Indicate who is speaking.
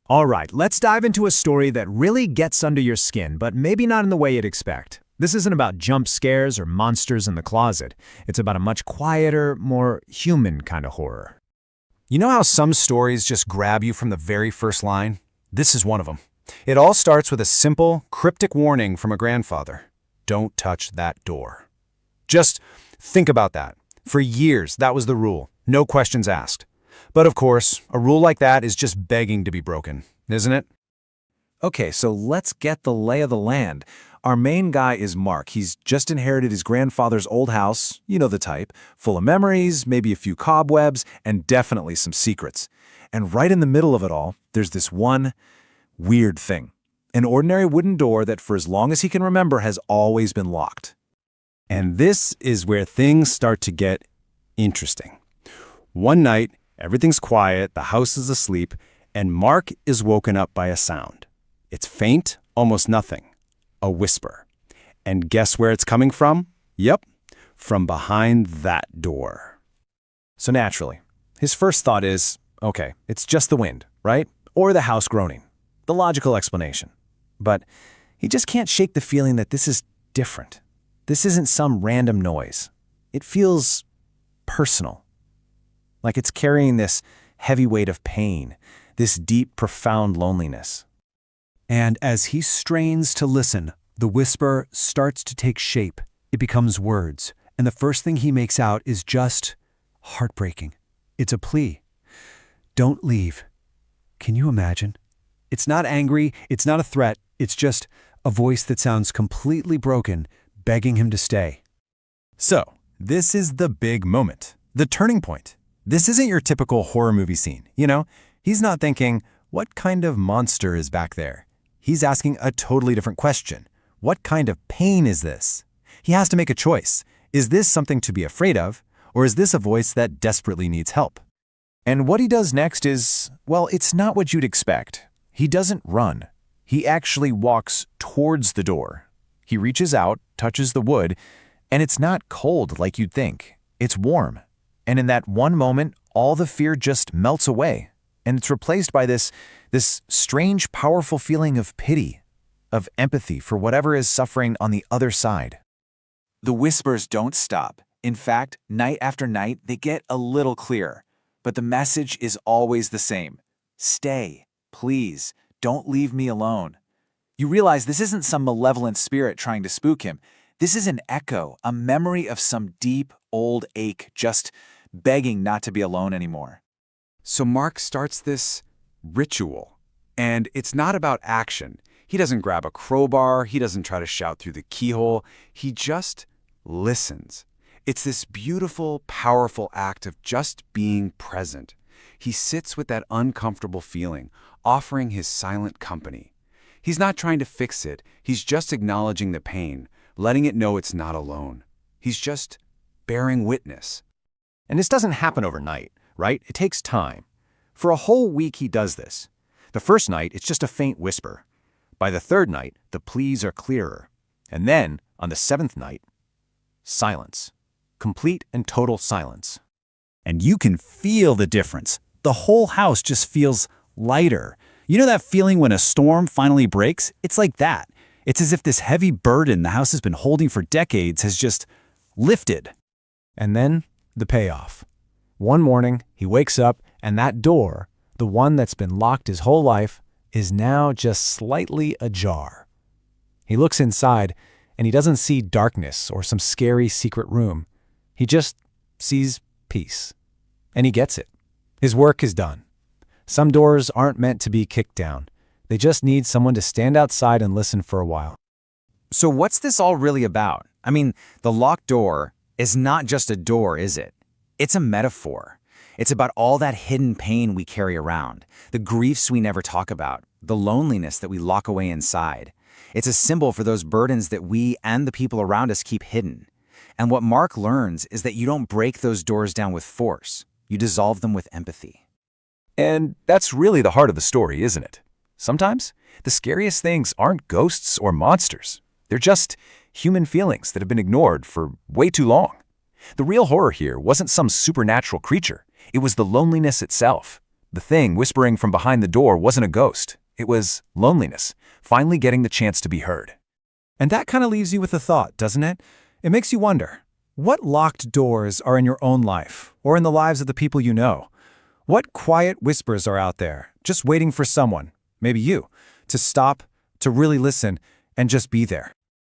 Speaker 1: All right, let's dive into a story that really gets under your skin, but maybe not in the way you'd expect. This isn't about jump scares or monsters in the closet. It's about a much quieter, more human kind of horror.
Speaker 2: You know how some stories just grab you from the very first line? This is one of them. It all starts with a simple, cryptic warning from a grandfather. Don't touch that door. Just think about that. For years, that was the rule. No questions asked. But of course, a rule like that is just begging to be broken, isn't it?
Speaker 3: Okay, so let's get the lay of the land. Our main guy is Mark. He's just inherited his grandfather's old house, you know the type, full of memories, maybe a few cobwebs, and definitely some secrets. And right in the middle of it all, there's this one weird thing. An ordinary wooden door that for as long as he can remember has always been locked.
Speaker 2: And this is where things start to get interesting. One night, everything's quiet, the house is asleep, and Mark is woken up by a sound. It's faint, almost nothing. A whisper. And guess where it's coming from? Yep, from behind that door.
Speaker 3: So naturally, his first thought is, okay, it's just the wind, right? Or the house groaning. The logical explanation. But he just can't shake the feeling that this is different. This isn't some random noise. It feels personal. Like it's carrying this heavy weight of pain, this deep, profound loneliness.
Speaker 4: And as he strains to listen, the whisper starts to take shape. It becomes words, and the first thing he makes out is just heartbreaking. It's a plea. Don't leave. Can you imagine? It's not angry, it's not a threat, it's just a voice that sounds completely broken, begging him to stay.
Speaker 2: So, this is the big moment, the turning point. This isn't your typical horror movie scene, you know? He's not thinking, what kind of monster is back there? He's asking a totally different question. What kind of pain is this? He has to make a choice. Is this something to be afraid of, or is this a voice that desperately needs help?
Speaker 3: And what he does next is, well, it's not what you'd expect. He doesn't run. He actually walks towards the door. He reaches out, touches the wood, and it's not cold like you'd think. It's warm. And in that one moment, all the fear just melts away. And it's replaced by this strange, powerful feeling of pity, of empathy for whatever is suffering on the other side. The whispers don't stop. In fact, night after night, they get a little clearer. But the message is always the same. Stay, please, don't leave me alone. You realize this isn't some malevolent spirit trying to spook him. This is an echo, a memory of some deep, old ache, just begging not to be alone anymore.
Speaker 5: So Mark starts this ritual, and it's not about action. He doesn't grab a crowbar, he doesn't try to shout through the keyhole, he just listens. It's this beautiful, powerful act of just being present. He sits with that uncomfortable feeling, offering his silent company. He's not trying to fix it, he's just acknowledging the pain, letting it know it's not alone. He's just bearing witness.
Speaker 3: And this doesn't happen overnight, right? It takes time. For a whole week he does this. The first night, it's just a faint whisper. By the third night, the pleas are clearer. And then, on the seventh night, silence. Complete and total silence.
Speaker 4: And you can feel the difference. The whole house just feels lighter. You know that feeling when a storm finally breaks? It's like that. It's as if this heavy burden the house has been holding for decades has just lifted.
Speaker 1: And then, the payoff. One morning, he wakes up, and that door, the one that's been locked his whole life, is now just slightly ajar. He looks inside, and he doesn't see darkness or some scary secret room. He just sees peace. And he gets it. His work is done. Some doors aren't meant to be kicked down. They just need someone to stand outside and listen for a while.
Speaker 6: So what's this all really about? I mean, the locked door is not just a door, is it? It's a metaphor. It's about all that hidden pain we carry around, the griefs we never talk about, the loneliness that we lock away inside. It's a symbol for those burdens that we and the people around us keep hidden. And what Mark learns is that you don't break those doors down with force. You dissolve them with empathy.
Speaker 2: And that's really the heart of the story, isn't it? Sometimes, the scariest things aren't ghosts or monsters. They're just human feelings that have been ignored for way too long. The real horror here wasn't some supernatural creature. It was the loneliness itself.
Speaker 3: The thing whispering from behind the door wasn't a ghost. It was loneliness, finally getting the chance to be heard.
Speaker 1: And that kind of leaves you with a thought, doesn't it? It makes you wonder, what locked doors are in your own life, or in the lives of the people you know? What quiet whispers are out there, just waiting for someone, maybe you, to stop, to really listen, and just be there?